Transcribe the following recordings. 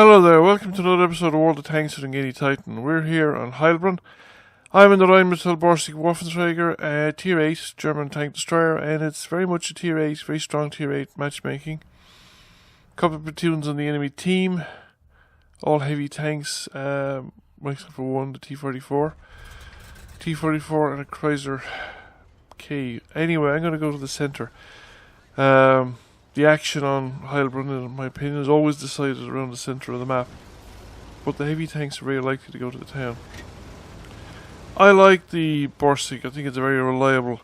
Hello there, welcome to another episode of World of Tanks with Ngini Titan. We're here on Heilbronn. I'm in the borsig Waffenträger, Tier 8 German tank destroyer, and it's very much a Tier 8, very strong Tier 8 matchmaking. Couple of platoons on the enemy team, all heavy tanks, except for one, the T-44. T-44 and a Chrysler K. Anyway, I'm going to go to the centre. The action on Heilbronn, in my opinion, is always decided around the centre of the map. But the heavy tanks are very likely to go to the town. I like the borsig. I think it's a very reliable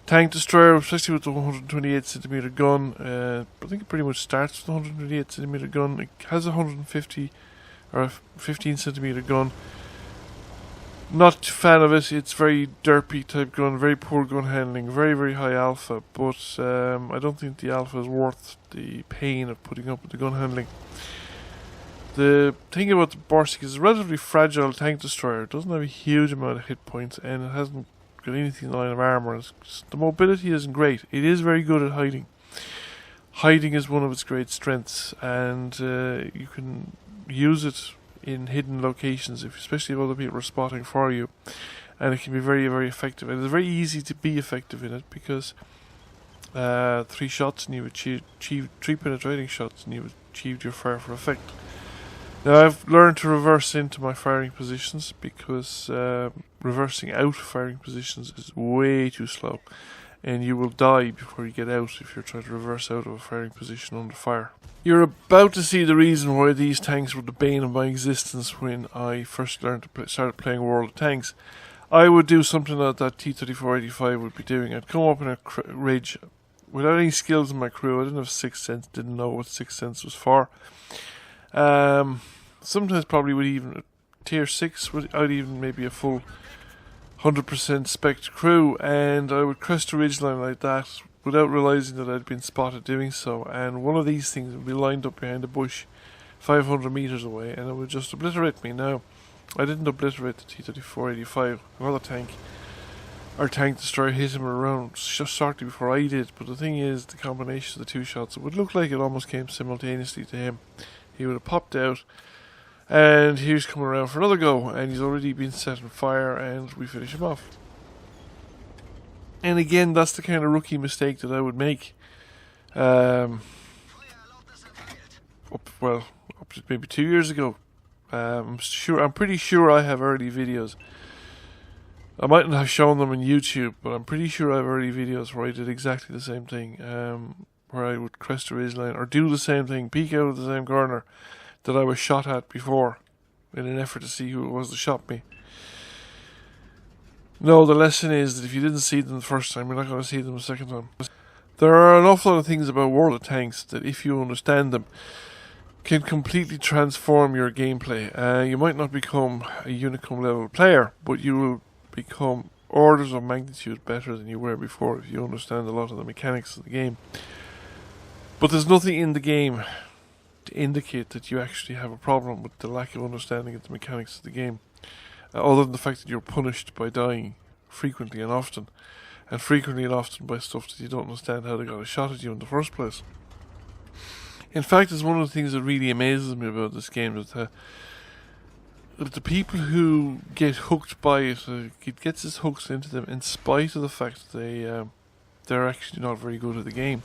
tank destroyer, especially with the 128cm gun. I think it pretty much starts with the 128cm gun. It has a 150 or a 15cm gun. Not a fan of it. It's very derpy type gun, very poor gun handling, very, very high alpha, but I don't think the alpha is worth the pain of putting up with the gun handling. The thing about the borsig is a relatively fragile tank destroyer. It doesn't have a huge amount of hit points, and it hasn't got anything in the line of armour. The mobility isn't great. It is very good at hiding. Hiding is one of its great strengths, and you can use it in hidden locations, especially if other people are spotting for you, and it can be very, very effective. And it's very easy to be effective in it because 3 shots and you've achieved 3 penetrating shots and you've achieved your fire for effect. Now I've learned to reverse into my firing positions because reversing out firing positions is way too slow, and you will die before you get out if you're trying to reverse out of a firing position under fire. You're about to see the reason why these tanks were the bane of my existence when I first started playing World of Tanks. I would do something that T-34-85 would be doing. I'd come up in a ridge without any skills in my crew. I didn't have Sixth Sense, didn't know what Sixth Sense was for. Sometimes probably with even Tier 6, without even maybe a full 100% spec crew, and I would crest a ridgeline like that without realising that I'd been spotted doing so, and one of these things would be lined up behind a bush 500 metres away and it would just obliterate me. Now, I didn't obliterate the T-34-85, another tank. Our tank destroyer hit him around just shortly before I did, but the thing is, the combination of the 2 shots, it would look like it almost came simultaneously to him. He would have popped out, and he was coming around for another go, and he's already been set on fire, and we finish him off. And again, that's the kind of rookie mistake that I would make. Up to maybe 2 years ago. I'm pretty sure I have early videos. I mightn't have shown them on YouTube, but I'm pretty sure I have early videos where I did exactly the same thing. Where I would crest a ridgeline or do the same thing, peek out of the same corner that I was shot at before, in an effort to see who it was that shot me. No, the lesson is that if you didn't see them the first time, you're not going to see them the second time. There are an awful lot of things about World of Tanks that, if you understand them, can completely transform your gameplay. You might not become a Unicum level player, but you will become orders of magnitude better than you were before if you understand a lot of the mechanics of the game. But there's nothing in the game to indicate that you actually have a problem with the lack of understanding of the mechanics of the game. Other than the fact that you're punished by dying frequently and often by stuff that you don't understand how they got a shot at you in the first place. In fact, it's one of the things that really amazes me about this game, that the people who get hooked by it, it gets its hooks into them in spite of the fact that they're actually not very good at the game.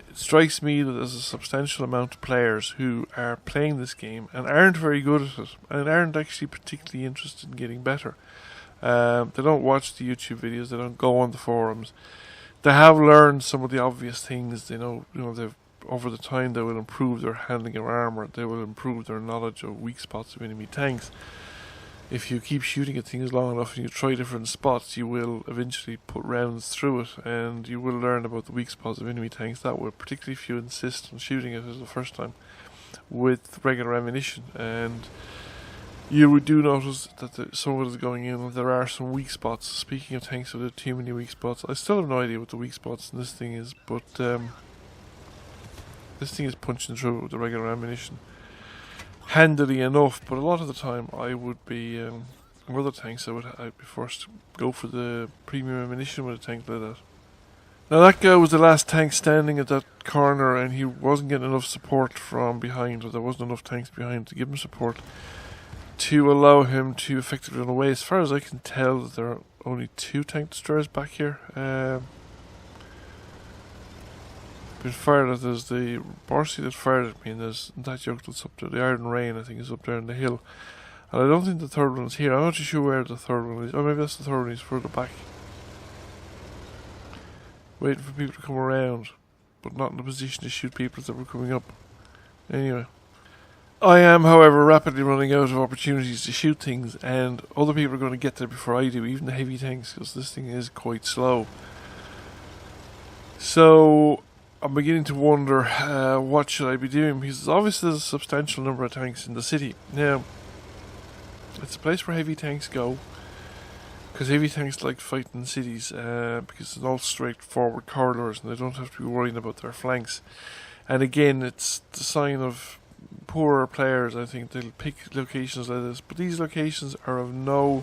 It strikes me that there's a substantial amount of players who are playing this game and aren't very good at it, and aren't actually particularly interested in getting better. They don't watch the YouTube videos, they don't go on the forums. They have learned some of the obvious things. They know they've, over the time, they will improve their handling of armour, they will improve their knowledge of weak spots of enemy tanks. If you keep shooting at things long enough and you try different spots, you will eventually put rounds through it, and you will learn about the weak spots of enemy tanks that way, particularly if you insist on shooting it as the first time with regular ammunition. And you do notice that some of it is going in, and there are some weak spots. Speaking of tanks with too many weak spots, I still have no idea what the weak spots in this thing is, but this thing is punching through it with the regular ammunition handily enough. But a lot of the time I would be with other tanks, I'd be forced to go for the premium ammunition with a tank like that. Now that guy was the last tank standing at that corner, and he wasn't getting enough support from behind, or there wasn't enough tanks behind to give him support to allow him to effectively run away. As far as I can tell, there are only 2 tank destroyers back here. Been fired at. There's the borsig that fired at me, and there's that yoke that's up there. The Iron Rain, I think, is up there in the hill. And I don't think the third one is here. I'm not too sure where the third one is. Oh, maybe that's the third one. He's further back. Waiting for people to come around, but not in a position to shoot people that were coming up. Anyway. I am, however, rapidly running out of opportunities to shoot things, and other people are going to get there before I do, even the heavy tanks, because this thing is quite slow. So I'm beginning to wonder, what should I be doing? Because obviously there's a substantial number of tanks in the city. Now, it's a place where heavy tanks go, because heavy tanks like fighting in cities, because it's all straightforward corridors and they don't have to be worrying about their flanks. And again, it's the sign of poorer players. I think they'll pick locations like this, but these locations are of no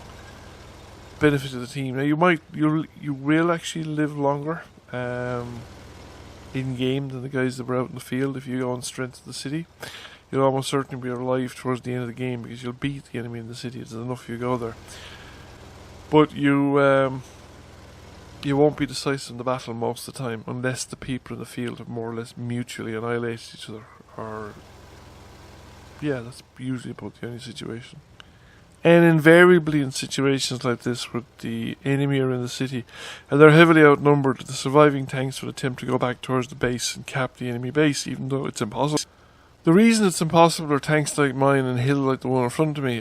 benefit to the team. Now you will actually live longer in game than the guys that were out in the field. If you go on strength of the city, you'll almost certainly be alive towards the end of the game, because you'll beat the enemy in the city. It's enough you go there, but you won't be decisive in the battle most of the time, unless the people in the field have more or less mutually annihilated each other, or yeah, that's usually about the only situation. And invariably in situations like this, where the enemy are in the city and they're heavily outnumbered, the surviving tanks would attempt to go back towards the base and cap the enemy base, even though it's impossible. The reason it's impossible are tanks like mine and hill like the one in front of me.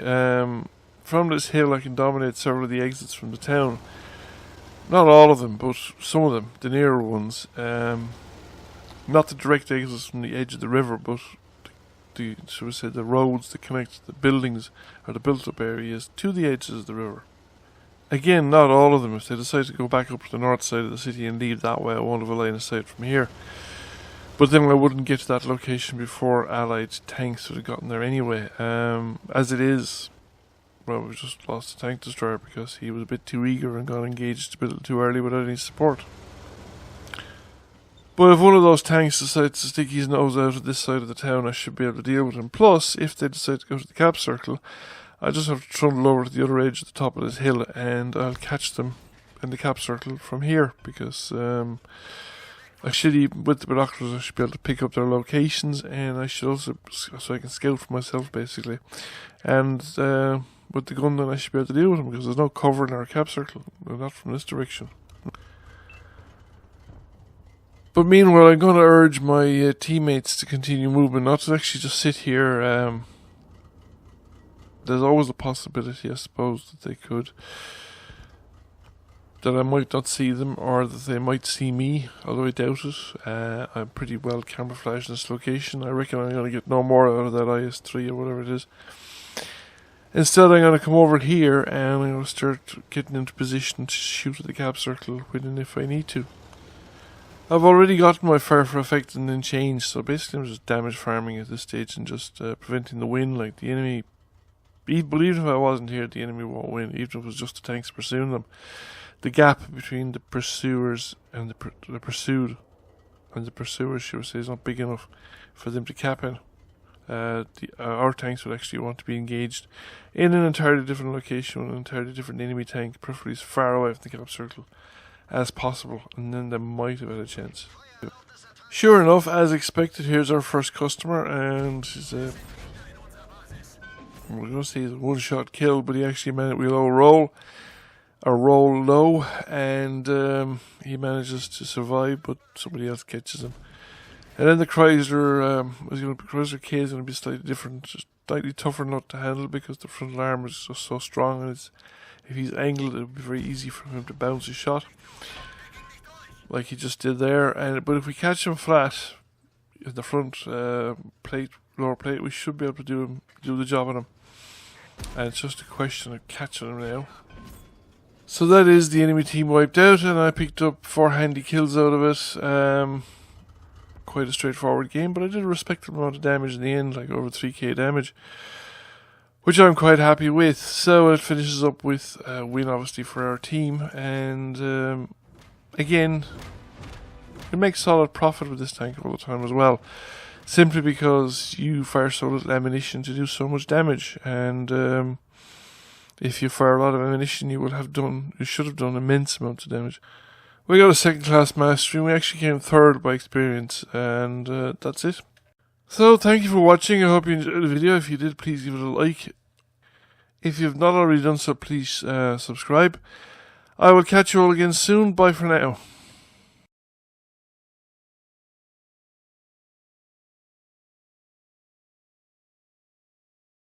From this hill I can dominate several of the exits from the town. Not all of them, but some of them, the nearer ones. Not the direct exits from the edge of the river, but the roads that connect the buildings or the built-up areas to the edges of the river. Again, not all of them. If they decide to go back up to the north side of the city and leave that way, I won't have a line of sight from here. But then I wouldn't get to that location before allied tanks would have gotten there anyway. As it is, well, we just lost a tank destroyer because he was a bit too eager and got engaged a bit too early without any support. But if one of those tanks decides to stick his nose out of this side of the town, I should be able to deal with him. Plus, if they decide to go to the cap circle, I just have to trundle over to the other edge at the top of this hill, and I'll catch them in the cap circle from here, because I should, even with the binoculars, I should be able to pick up their locations, and I should also, so I can scout for myself basically. And with the gun, then I should be able to deal with them, because there's no cover in our cap circle, not from this direction. But meanwhile, I'm going to urge my teammates to continue moving, not to actually just sit here. There's always a possibility, I suppose, that they could, that I might not see them, or that they might see me, although I doubt it. I'm pretty well camouflaged in this location. I reckon I'm going to get no more out of that IS-3 or whatever it is. Instead, I'm going to come over here and I'm going to start getting into position to shoot at the cap circle when and if I need to. I've already gotten my fire for effect and then changed, so basically I'm just damage farming at this stage and just preventing the win. Like, the enemy, even if I wasn't here, the enemy won't win, even if it was just the tanks pursuing them. The gap between the pursuers and the pursued, and the pursuers, should we say, is not big enough for them to cap in. Our tanks would actually want to be engaged in an entirely different location with an entirely different enemy tank, preferably as far away from the cap circle as possible, and then they might have had a chance. Sure enough, as expected, here's our first customer, and he's we're going to say he's a one-shot kill, but he actually managed to roll low, and he manages to survive, but somebody else catches him. And then the Chrysler, Chrysler K is going to be slightly different, just slightly tougher nut to handle, because the frontal armor is just so strong, and if he's angled, it would be very easy for him to bounce a shot, like he just did there. But if we catch him flat in the front lower plate, we should be able to do the job on him. And it's just a question of catching him now. So that is the enemy team wiped out, and I picked up 4 handy kills out of it. Quite a straightforward game, but I did a respectable amount of damage in the end, like over 3k damage, which I'm quite happy with. So it finishes up with a win, obviously, for our team. And again, you make solid profit with this tank all the time as well, simply because you fire so little ammunition to do so much damage. And if you fire a lot of ammunition, you should have done immense amounts of damage. We got a second class mastery, and we actually came third by experience, and that's it. So thank you for watching. I hope you enjoyed the video. If you did, please give it a like. If you've not already done so, please subscribe. I will catch you all again soon. Bye for now.